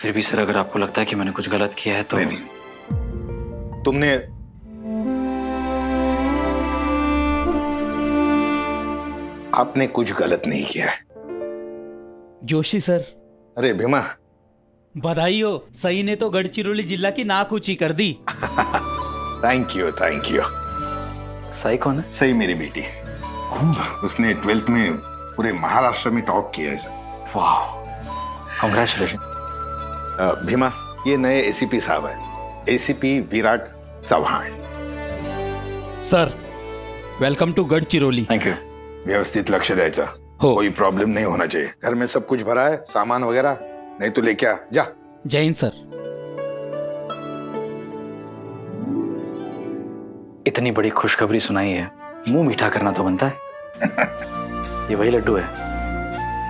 फिर भी सर, अगर आपको लगता है कि मैंने कुछ गलत किया है तो नहीं, तुमने आपने कुछ गलत नहीं किया है। जोशी सर, अरे भीमा, बधाई हो। सही ने तो गढ़चिरौली जिला की नाक ऊंची कर दी। Thank you thank you. सही कौन है? सही मेरी बेटी है। उसने 12th में पूरे महाराष्ट्र में टॉप किया है सर। वाह, कांग्रेचुलेशन। भीमा, ये नए एसीपी साहब है, ACP Virat Chavan. Sir, welcome to Gadchiroli. Thank you. व्यवस्थित लक्ष द्यायचा, हो। कोई प्रॉब्लम नहीं होना चाहिए। घर में सब कुछ भरा है, सामान वगैरह? नहीं तो लेके आ जा। जय हिंद सर। इतनी बड़ी खुशखबरी सुनाई है, मुंह मीठा करना तो बनता है। ये वही लड्डू है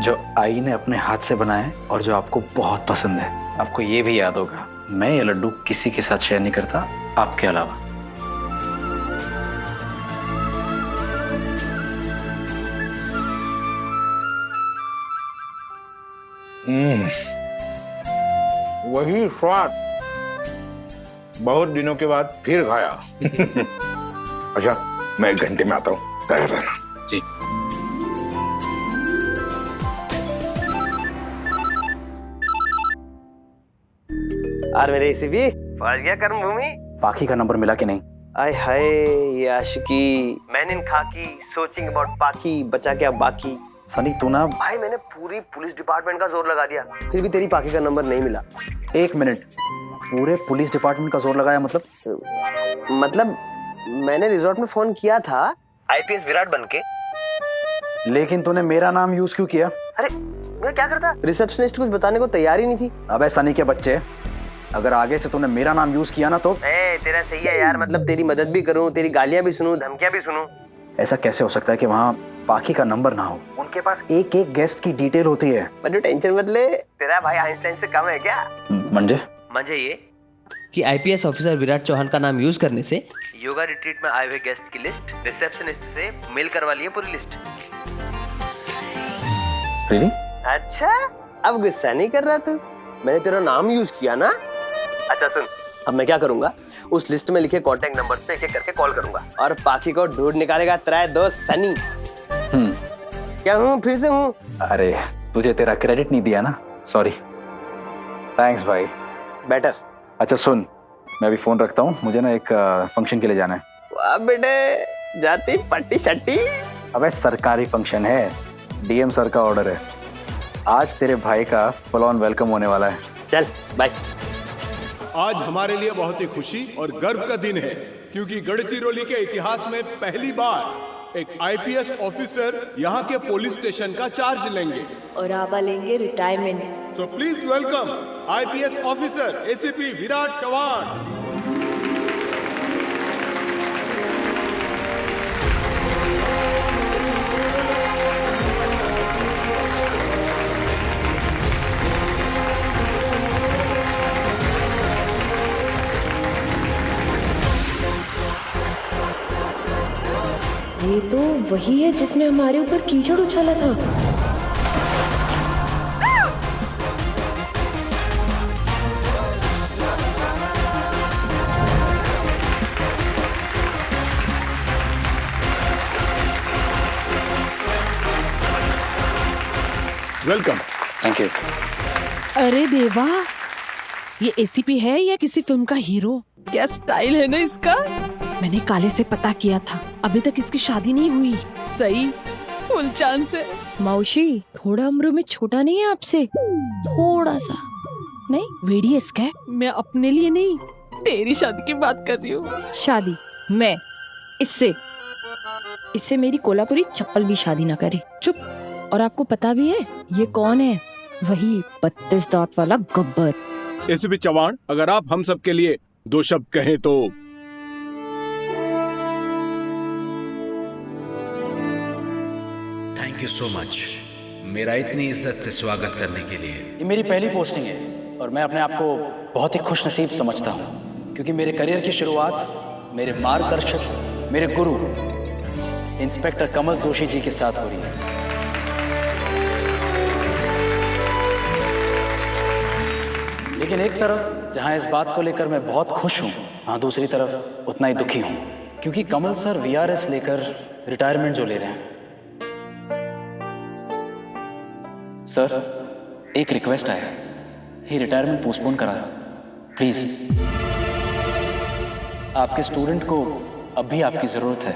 जो आई ने अपने हाथ से बनाया है और जो आपको बहुत पसंद है। आपको ये भी याद होगा, मैं ये लड्डू किसी के साथ शेयर नहीं करता आपके अलावा। वही स्वाद बहुत दिनों के बाद फिर खाया। अच्छा, मैं 1 घंटे में आता हूँ, तैयार रहना। जी। और मेरे एसीपी फंस गया कर्म भूमि। पाखी का नंबर मिला कि नहीं? आय हाय, ये आशिकी, मैन इन खाकी, सोचिंग अबाउट पाखी, बचा क्या बाकी। सनी तू ना, भाई मैंने पूरी पुलिस डिपार्टमेंट का जोर लगा दिया, फिर भी तेरी पाखी का नंबर नहीं मिला। 1 मिनट, पूरे पुलिस डिपार्टमेंट का जोर लगाया मतलब मैंने रिजॉर्ट में फोन किया था आईपीएस विराट बनके। लेकिन तूने मेरा नाम यूज क्यों किया? अरे मैं क्या करता, रिसेप्शनिस्ट कुछ बताने को तैयार ही नहीं थी। अबे सनी के बच्चे, अगर आगे से तूने मेरा नाम यूज किया ना तो तेरा सही है यार, मतलब तेरी मदद भी करूं, तेरी गालियां भी सुनूं, धमकियां भी सुनूं। ऐसा कैसे हो सकता है कि वहाँ पाखी का नंबर ना हो? उनके पास एक एक गेस्ट की डिटेल होती है। पर टेंशन मत ले, तेरा भाई आइंस्टाइन से कम है क्या? मंजे ये कि आईपीएस ऑफिसर विराट चौहान का नाम यूज करने से योगा रिट्रीट में आए हुए गेस्ट की लिस्ट रिसेप्शनिस्ट से मेल करवा लिए, पूरी लिस्ट। रियली? अच्छा, अब गुस्सा नहीं कर रहा तू? मैंने तेरा नाम यूज किया ना। अच्छा सुन, अब मैं क्या करूंगा, उस लिस्ट में लिखे कांटेक्ट नंबर पे एक एक करके कॉल करूंगा और पाखी को ढूंढ निकालेगा तेरा दोस्त सनी। क्या हूँ, फिर से हूँ? अरे तुझे तेरा क्रेडिट नहीं दिया ना, सॉरी। थैंक्स भाई। बेटर। अच्छा सुन, मैं अभी फोन रखता हूँ, मुझे ना एक फंक्शन के लिए जाना है। वाह बेटे, जाती पट्टी शट्टी। अबे सरकारी फंक्शन है, डीएम सर का ऑर्डर है। आज तेरे भाई का फुल ऑन वेलकम होने वाला है। चल बाय। आज हमारे लिए बहुत ही खुशी और गर्व का दिन है, क्योंकि गढ़चिरौली के इतिहास में पहली बार एक आईपीएस ऑफिसर यहाँ के पुलिस स्टेशन का चार्ज लेंगे और आबा लेंगे retirement. So please welcome IPS officer ACP Virat Chauhan. ये तो वही है जिसने हमारे ऊपर कीचड़ उछाला था। वेलकम। Thank you. अरे देवा, ये एसीपी है या किसी फिल्म का हीरो? क्या स्टाइल है ना इसका। मैंने काले से पता किया था, अभी तक इसकी शादी नहीं हुई। सही, फुल चांस है। मौशी, थोड़ा उम्र में छोटा नहीं है आपसे? थोड़ा सा नहीं? वेड़ी इसका है। मैं अपने लिए नहीं, तेरी शादी की बात कर रही हूँ। शादी मैं इससे मेरी कोल्हापुरी चप्पल भी शादी ना करे। चुप। और आपको पता भी है ये कौन है? वही 32 दांत वाला गब्बर। एसीपी चौहान, अगर आप हम सब के लिए 2 शब्द कहें तो। थैंक यू सो मच, मेरा इतनी इज्जत से स्वागत करने के लिए। ये मेरी पहली पोस्टिंग है और मैं अपने आप को बहुत ही खुशनसीब समझता हूँ, क्योंकि मेरे करियर की शुरुआत मेरे मार्गदर्शक, मेरे गुरु इंस्पेक्टर कमल जोशी जी के साथ हो रही है। लेकिन एक तरफ जहां इस बात को लेकर मैं बहुत खुश हूं, वहां दूसरी तरफ उतना ही दुखी हूं, क्योंकि कमल सर वीआरएस लेकर रिटायरमेंट जो ले रहे हैं। सर, एक रिक्वेस्ट है, ये रिटायरमेंट पोस्टपोन करा प्लीज। आपके स्टूडेंट को अब भी आपकी जरूरत है।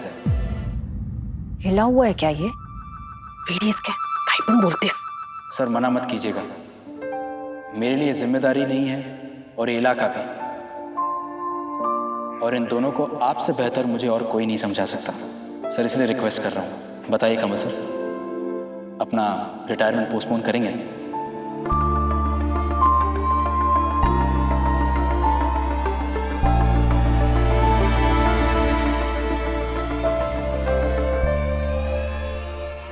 हिला हुआ है क्या ये? वीडियोस के टाइपन बोलते सर मना मत कीजिएगा, मेरे लिए जिम्मेदारी नहीं है और ये इलाका भी, और इन दोनों को आपसे बेहतर मुझे और कोई नहीं समझा सकता। सर इसलिए रिक्वेस्ट कर रहा हूँ, बताइए कमल सर, अपना रिटायरमेंट पोस्टपोन करेंगे?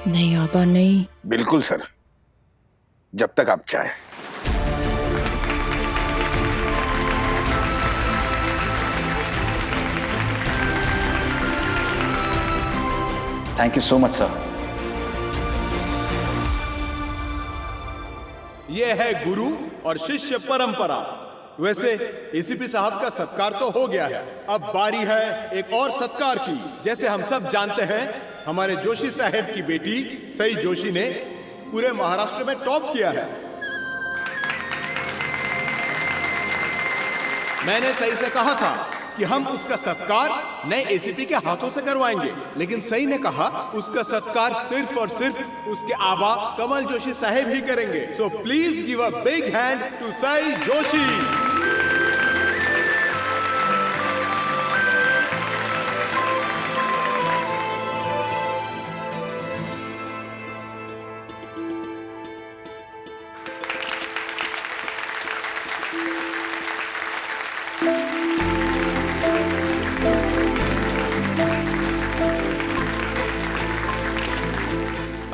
नहीं आबा नहीं। बिल्कुल सर, जब तक आप चाहें। Thank you so much sir. ये है गुरु और शिष्य परंपरा। वैसे एसीपी साहब का सत्कार तो हो गया है, अब बारी है एक और सत्कार की। जैसे हम सब जानते हैं, हमारे जोशी साहब की बेटी सई जोशी ने पूरे महाराष्ट्र में टॉप किया है। मैंने सई से कहा था कि हम उसका सत्कार नए एसीपी के हाथों से करवाएंगे, लेकिन सई ने कहा उसका सत्कार सिर्फ और सिर्फ उसके आबा कमल जोशी साहब ही करेंगे। So please give a big hand to Sai Joshi.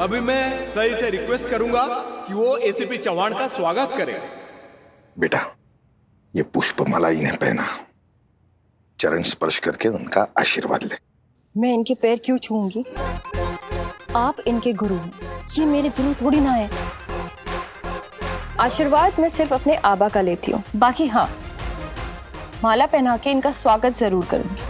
अभी मैं सही से रिक्वेस्ट करूंगा कि वो एसीपी चौहान का स्वागत करे। बेटा, ये पुष्पमाला इन्हें पहना, चरण स्पर्श करके उनका आशीर्वाद ले। मैं इनके पैर क्यों छूऊंगी? आप इनके गुरु हैं, ये मेरे गुरु थोड़ी ना है। आशीर्वाद मैं सिर्फ अपने आबा का लेती हूँ, बाकी हाँ, माला पहना के इनका स्वागत जरूर करूंगी।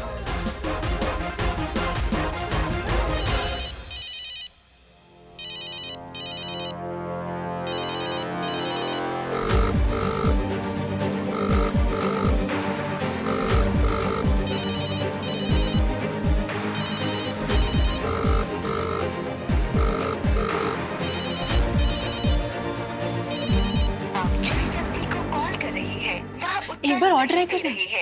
एक बार ऑर्डर है कर रही है।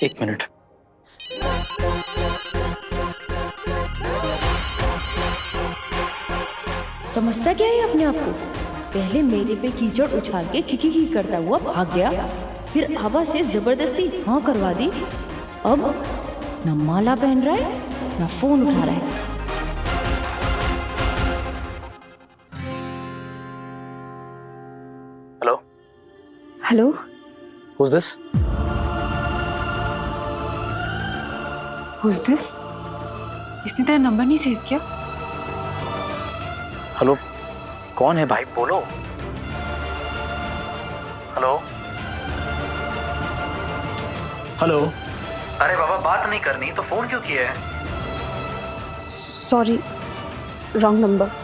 एक मिनट। समझता क्या है अपने आप को? पहले मेरे पे कीचड़ उछाल के खिखी करता हुआ भाग गया, फिर आबा से जबरदस्ती हाँ करवा दी। अब न माला पहन रहा है न फोन उठा रहा है। Hello hello, who's this? who's this? इसने तेरा नंबर नहीं सेव किया? हेलो, कौन है भाई, बोलो। Hello hello. अरे बाबा, बात नहीं करनी तो फोन क्यों किया है? Sorry, wrong number.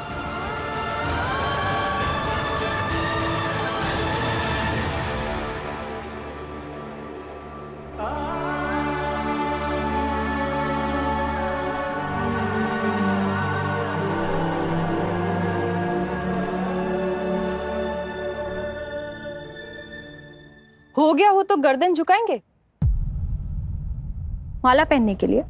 हो गया हो तो गर्दन झुकाएंगे माला पहनने के लिए।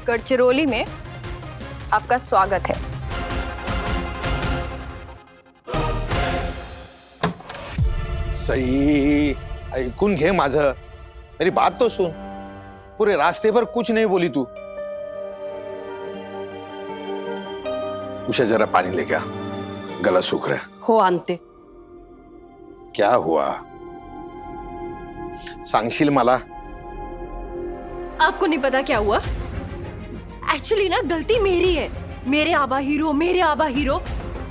गढ़चिरौली में आपका स्वागत है। सही ऐकून घे माझं, मेरी बात तो सुन। पूरे रास्ते पर कुछ नहीं बोली तू। उसे जरा पानी लेके आ, गला सूख रहा है। हो आणते। क्या हुआ सांगशील मला? आपको नहीं पता क्या हुआ? एक्चुअली ना गलती मेरी है। मेरे आबा हीरो, मेरे आबा हीरो,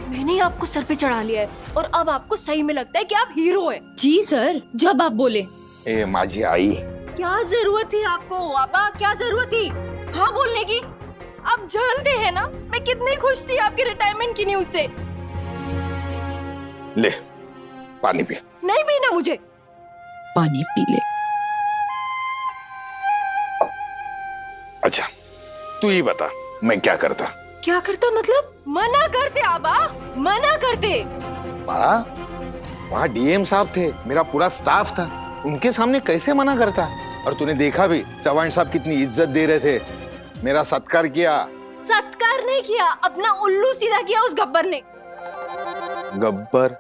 मैंने ही आपको सर पे चढ़ा लिया है और अब आपको सही में लगता है कि आप हीरो हैं। जी सर, जब आप बोले। ए माझी आई, क्या जरूरत थी आपको आबा, क्या जरूरत थी हाँ बोलने की? आप जानते हैं ना मैं कितनी खुश थी आपके रिटायरमेंट की न्यूज से। ले पानी पी। नहीं पीना मुझे। पानी पी ले। अच्छा तू ही बता मैं क्या करता? क्या करता मतलब? मना करते आबा, मना करते। बड़ा वहाँ डीएम साहब थे, मेरा पूरा स्टाफ था, उनके सामने कैसे मना करता? और तूने देखा भी चौहान साहब कितनी इज्जत दे रहे थे, मेरा सत्कार किया। सत्कार नहीं किया, अपना उल्लू सीधा किया उस गब्बर ने। गब्बर?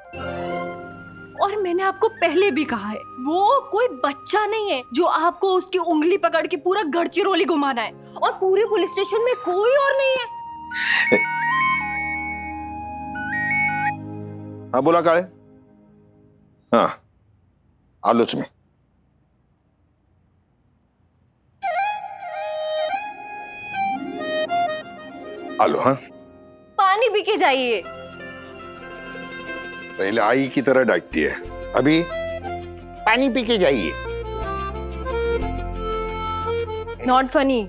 और मैंने आपको पहले भी कहा है वो कोई बच्चा नहीं है जो आपको उसकी उंगली पकड़ के पूरा गढ़चिरौली घुमाना है, और पूरे पुलिस स्टेशन में कोई और नहीं है। हाँ बोला काळे? हाँ आलोच में। आलो। हाँ पानी पी के जाइए। पहले आई की तरह डांटती है, अभी पानी पी के जाइए। Not funny.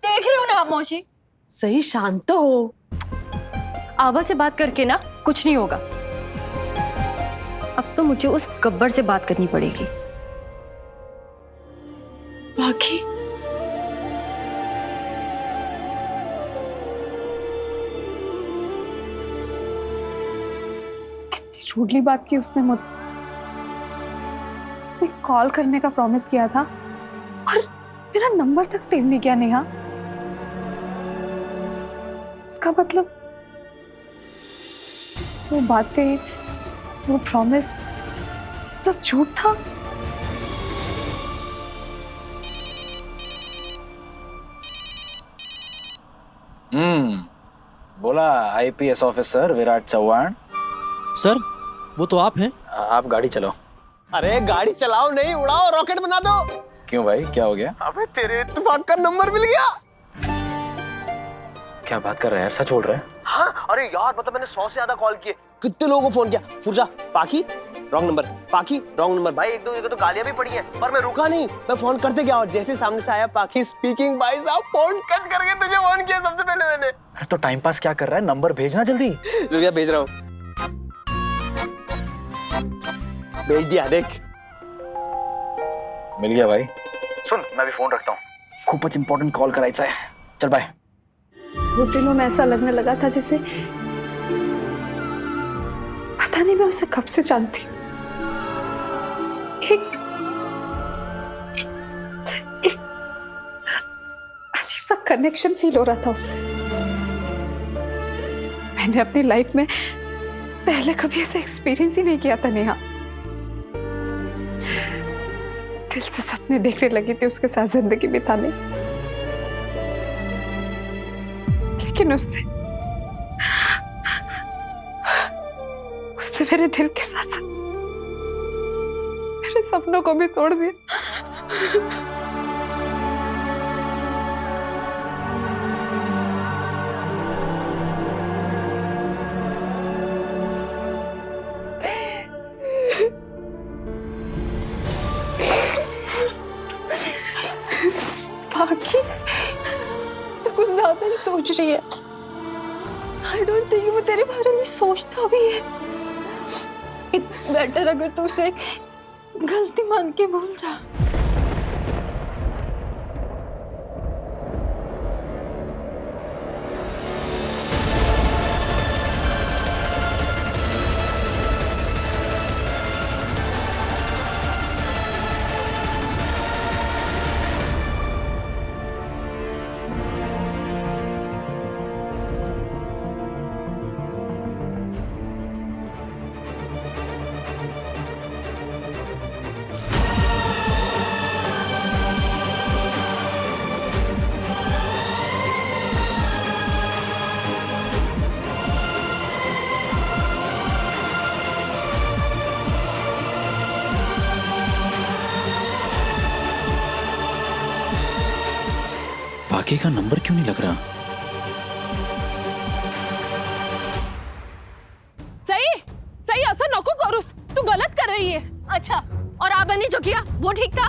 देख रहे हो ना आप मौसी? सही शांत हो। आबा से बात करके ना कुछ नहीं होगा। अब तो मुझे उस गब्बर से बात करनी पड़ेगी। बाकी झूठी बात की उसने मुझसे। उसने कॉल करने का प्रॉमिस किया था और मेरा नंबर तक सेव नहीं किया नेहा। इसका मतलब वो बातें, वो प्रॉमिस सब झूठ था। बोला IPS officer Virat Chauhan. Sir वो तो आप हैं। आप गाड़ी चलाओ। अरे गाड़ी चलाओ नहीं, उड़ाओ, रॉकेट बना दो। क्यों भाई, क्या हो गया? अबे तेरे इत्तेफाक का नंबर मिल गया। क्या बात कर रहा है यार, सच बोल रहा है? हाँ अरे यार मतलब मैंने 100 से ज्यादा कॉल किए, कितने लोगों को फोन किया। फुरजा पाकी रॉन्ग नंबर, पाकी रॉन्ग नंबर। भाई एक दो जगह तो गालियां भी पड़ी हैं, पर मैं रुका नहीं, मैं फोन करते गया और जैसे सामने से आया पाकी स्पीकिंग, भाई साहब फोन कट करके तुझे फोन किया सबसे पहले मैंने। अरे तो टाइम पास क्या कर रहा है, नंबर भेजना जल्दी। रुक भेज रहा हूँ, भेज दिया देख। मिल गया भाई। सुन मैं भी फोन रखता हूँ, खूबच इंपॉर्टेंट कॉल करायचा है। चल बाय। 2 दिनों में ऐसा लगने लगा था जैसे पता नहीं मैं उसे कब से जानती हूँ। एक अजीब सा कनेक्शन फील हो रहा था उससे। मैंने अपनी लाइफ में पहले कभी ऐसा एक्सपीरियंस ही नहीं किया था नेहा। दिल से सपने देखने लगी थी उसके साथ जिंदगी बिताने, लेकिन उसने मेरे दिल के साथ साथ मेरे सपनों को भी तोड़ दिया। बाकी तो कुछ ज्यादा ही सोच रही है। आई डोंट थिंक वो तेरे बारे में सोचता भी है। बेटर अगर तू उसे गलती मान के भूल जा। काके का नंबर क्यों नहीं लग रहा? सही सही असं नको करूस, तू गलत कर रही है। अच्छा, और आपने जो किया वो ठीक था?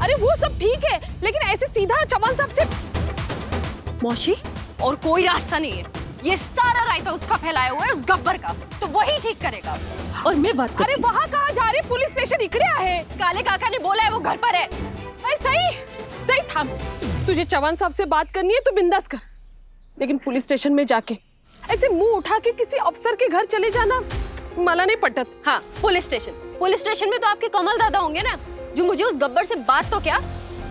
अरे वो सब ठीक है, लेकिन ऐसे सीधा चौहान साहब से। मौसी, और कोई रास्ता नहीं है, ये सारा रायता उसका फैलाया हुआ है, उस गब्बर का, तो वही ठीक करेगा। और मैं बात अरे वहाँ कहाँ जा रही? पुलिस स्टेशन इकड़े है। काले काका ने बोला है वो घर पर है। अरे सही थाम, तुझे चौहान साहब से बात करनी है तो बिंदास कर, लेकिन पुलिस स्टेशन में जाके ऐसे मुंह उठा के किसी अफसर के घर चले जाना मला नहीं पटत। हाँ, पुलिस स्टेशन में तो आपके कमल दादा होंगे ना, जो मुझे उस गब्बर से बात तो क्या,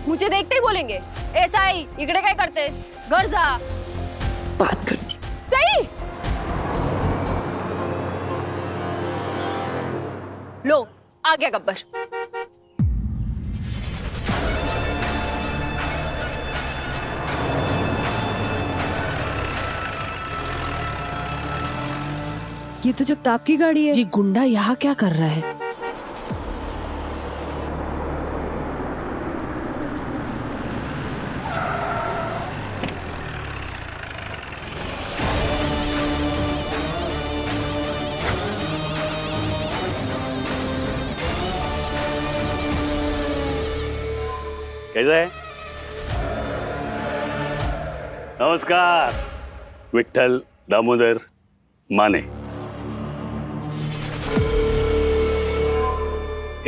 मुझे देखते ही बोलेंगे, ऐसा ही इकड़े क्या करते, घर जा। बात करती। सही लो, आ गया गब्बर। ये तो जगताप की गाड़ी है। ये गुंडा यहाँ क्या कर रहा है? कैसा है? नमस्कार, विठ्ठल दामोदर माने।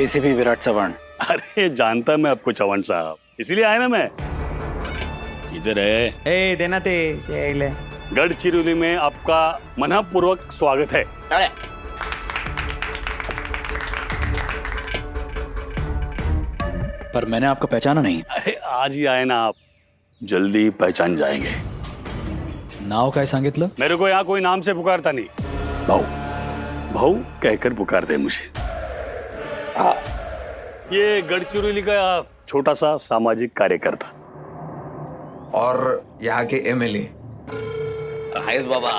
एसीपी विराट चव्हाण। अरे जानता मैं आपको चव्हाण साहब, इसीलिए आया ना मैं। किधर है? ए देना ते गढ़चिरौली में आपका मनपूर्वक स्वागत है। पर मैंने आपको पहचाना नहीं। अरे आज ही आए ना आप, जल्दी पहचान जाएंगे। नाव काय सांगितलं? मेरे को यहाँ कोई नाम से पुकारता नहीं, भाऊ भाऊ कहकर पुकारते मुझे। ये गढ़चिरौली का छोटा सा सामाजिक कार्यकर्ता और यहाँ के एमएलए बाबा।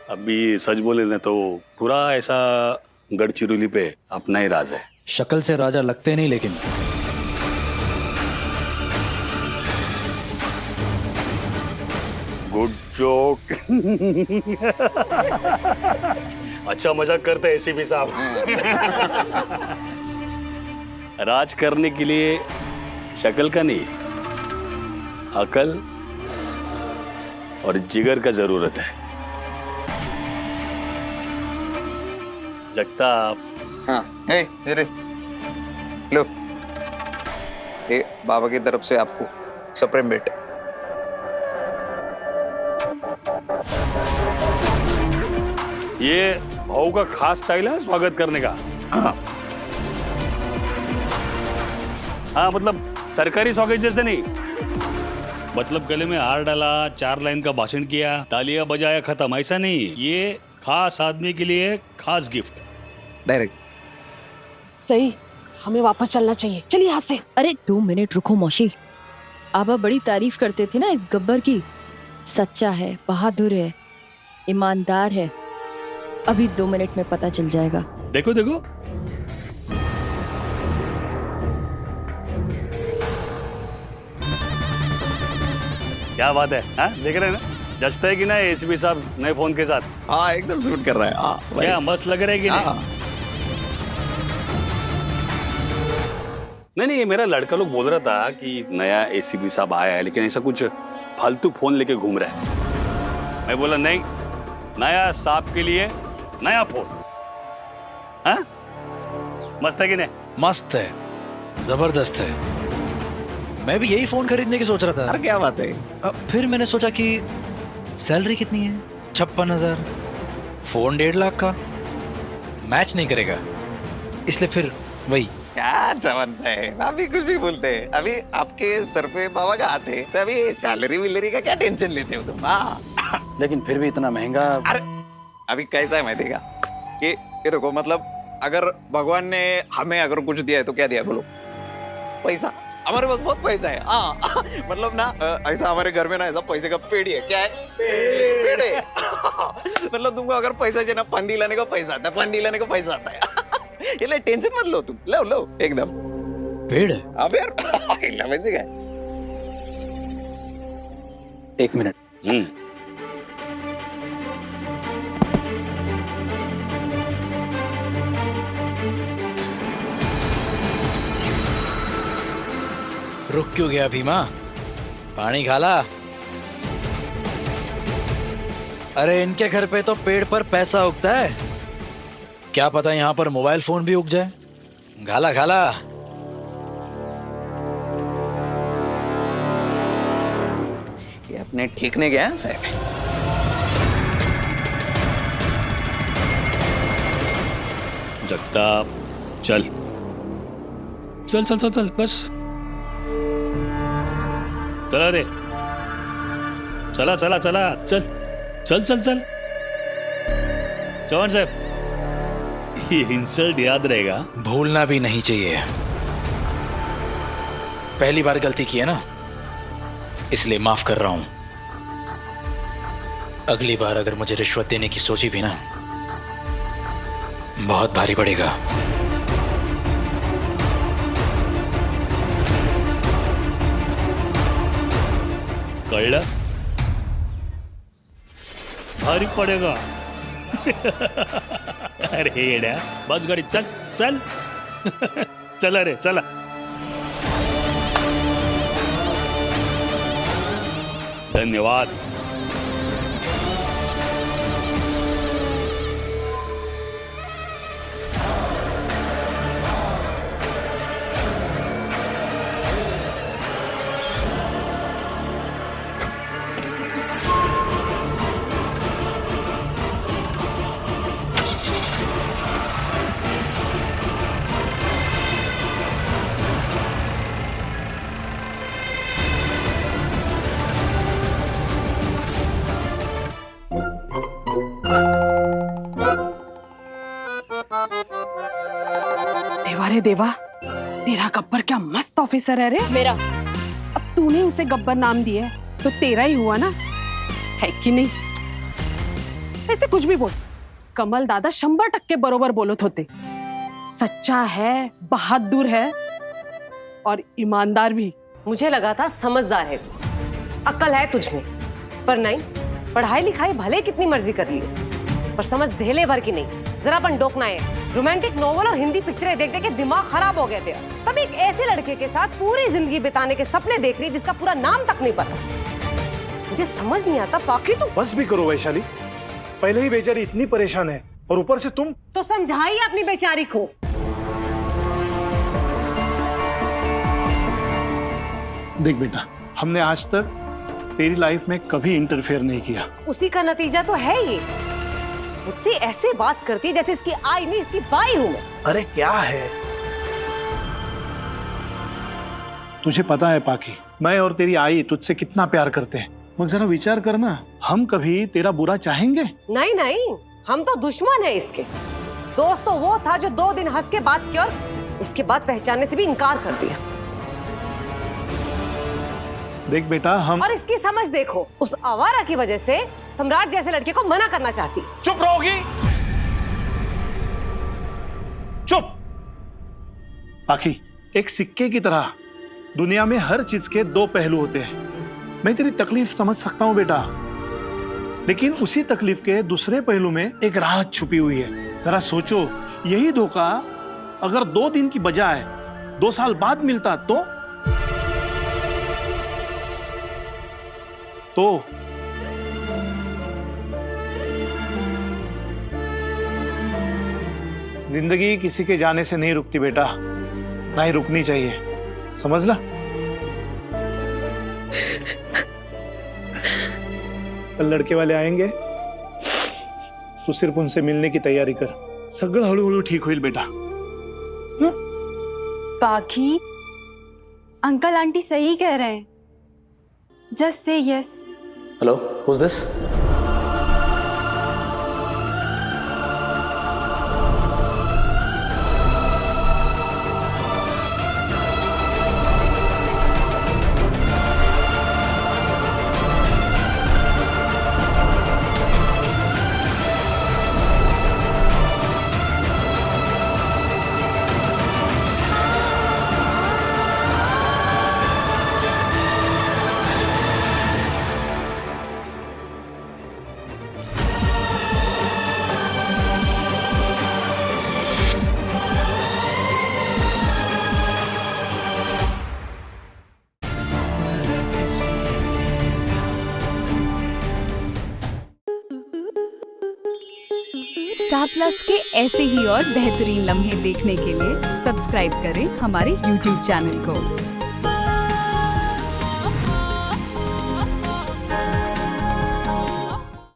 अभी सच बोले ना तो पूरा ऐसा गढ़चिरौली पे अपना ही राज है। शक्ल से राजा लगते नहीं, लेकिन गुड जोक। अच्छा मजाक करते हैं एसीपी साहब। राज करने के लिए शक्ल का नहीं, अकल और जिगर का जरूरत है। जगताप। हाँ, लो, ये बाबा की तरफ से आपको सप्रेम बेट। ये भाऊ का खास स्टाइल है स्वागत करने का। हाँ मतलब सरकारी स्वागत जैसे नहीं, मतलब गले में हार डाला, 4 लाइन का भाषण किया, तालियां बजाया, खत्म, ऐसा नहीं। ये खास आदमी के लिए खास गिफ्ट डायरेक्ट। सही, हमें वापस चलना चाहिए, चलिए यहाँ से। अरे 2 मिनट रुको मौसी, आबा बड़ी तारीफ करते थे ना इस गब्बर की। सच्चा है, बहादुर है, ईमानदार है। अभी 2 मिनट में पता चल जाएगा। देखो देखो, क्या बात है। हाँ देख रहे हैं ना, जचता है कि ना एसीपी साहब नए फोन के साथ। हाँ एकदम सूट कर रहा है। हाँ क्या मस्त लग रहा है कि नहीं? नहीं, ये मेरा लड़का लोग बोल रहा था कि नया एसीपी साहब आया है, लेकिन ऐसा कुछ फालतू फोन लेके घूम रहा है। मैं बोला नहीं, नया साहब के लिए नया फोन। हाँ मस्त है कि नहीं? मस्त है, जबरदस्त है। मैं भी यही फोन खरीदने की सोच रहा था। अरे क्या बात है। फिर मैंने सोचा कि सैलरी कितनी है, 56,000, फोन 1.5 लाख का, मैच नहीं करेगा, इसलिए फिर वही। क्या चवन से अभी कुछ भी बोलते हैं। अभी आपके सर पे बाबा का हाथ है, तो अभी सैलरी विलरी का क्या टेंशन लेते हो तुम? हाँ लेकिन फिर भी इतना महंगा। अरे अभी कैसा है मैं देगा कि ये देखो, मतलब अगर भगवान ने हमें अगर कुछ दिया है तो क्या दिया है बोलो? पैसा। हमारे पास बहुत पैसा है। हाँ मतलब ना ऐसा हमारे घर में ना ऐसा पैसे का पेड़ है। क्या है? पेड़ है। मतलब तुमको अगर पैसा चाहिए ना, फंडी लाने का पैसा आता है, फंडी लाने का पैसा आता है। ये ले, टेंशन मत लो तुम, लो लो एकदम। पेड़ है? अब यार एक मिनट। रुक क्यों गया भीमा? पानी खाला। अरे इनके घर पे तो पेड़ पर पैसा उगता है, क्या पता यहाँ पर मोबाइल फोन भी उग जाए। खाला खाला। ये अपने ठीक नहीं गया साहब। जगताप चल चल चल चल चल बस चला रे, चला चला चला चल चल चल चल। चौहान साहब ये इंसल्ट याद रहेगा। भूलना भी नहीं चाहिए, पहली बार गलती की है ना, इसलिए माफ कर रहा हूं। अगली बार अगर मुझे रिश्वत देने की सोची भी ना, बहुत भारी पड़ेगा। कळलं? भारी पडेगा। अरे येड्या, बस गाडी चल चल। चला रे चला। धन्यवाद। देवा रे देवा, तेरा गब्बर क्या मस्त ऑफिसर है रे। मेरा। अब तूने उसे गब्बर नाम दिया है तो तेरा ही हुआ ना, है कि नहीं? ऐसे कुछ भी बोल, कमल दादा 100% बरोबर बोलत होते। सच्चा है, बहादुर है और ईमानदार भी। मुझे लगा था समझदार है तू, अक्ल है तुझ में, पर नहीं। पढ़ाई लिखाई भले कितनी मर्जी कर लियो, पर समझ धेले भर की नहीं। जरा अपन डोकना है। रोमांटिक नॉवल और हिंदी पिक्चरें देख देख के दिमाग खराब हो गए थे। तब एक ऐसे लड़के के साथ पूरी जिंदगी बिताने के सपने देख रही जिसका पूरा नाम तक नहीं पता। मुझे समझ नहीं आता पाखी तू। बस भी करो वैशाली, पहले ही बेचारी इतनी परेशान है और ऊपर से तुम। तो समझाइए अपनी बेचारी को। देख बेटा, हमने आज तक तेरी लाइफ में कभी इंटरफेयर नहीं किया। उसी का नतीजा तो है ये। मुझसे ऐसे बात करती है जैसे इसकी आई नहीं इसकी बाई हूं मैं। अरे क्या है, तुझे पता है पाखी, मैं और तेरी आई तुझसे कितना प्यार करते हैं। मगर जरा विचार करना, हम कभी तेरा बुरा चाहेंगे? नहीं नहीं, हम तो दुश्मन है इसके। दोस्त तो वो था जो 2 दिन हंस के बात की और उसके बाद पहचानने से भी इनकार कर दिया। देख बेटा, हम। और इसकी समझ देखो, उस आवारा की वजह से सम्राट जैसे लड़के को मना करना चाहती। चुप रहोगी? चुप। पाखी, एक सिक्के की तरह दुनिया में हर चीज के 2 पहलू होते हैं। मैं तेरी तकलीफ समझ सकता हूं बेटा, लेकिन उसी तकलीफ के दूसरे पहलू में एक राहत छुपी हुई है। जरा सोचो, यही धोखा अगर 2 दिन की बजाय 2 साल बाद मिलता तो जिंदगी किसी के जाने से नहीं रुकती बेटा, ना ही रुकनी चाहिए, समझ ला। कल लड़के वाले आएंगे, तू सिर्फ उनसे मिलने की तैयारी कर। सगळं हळूहळू ठीक होईल बेटा। पाखी, अंकल आंटी सही कह रहे हैं। Just say yes. Hello, who's this? Star plus के ऐसे ही और बेहतरीन लम्हे देखने के लिए सब्सक्राइब करें हमारे YouTube चैनल को।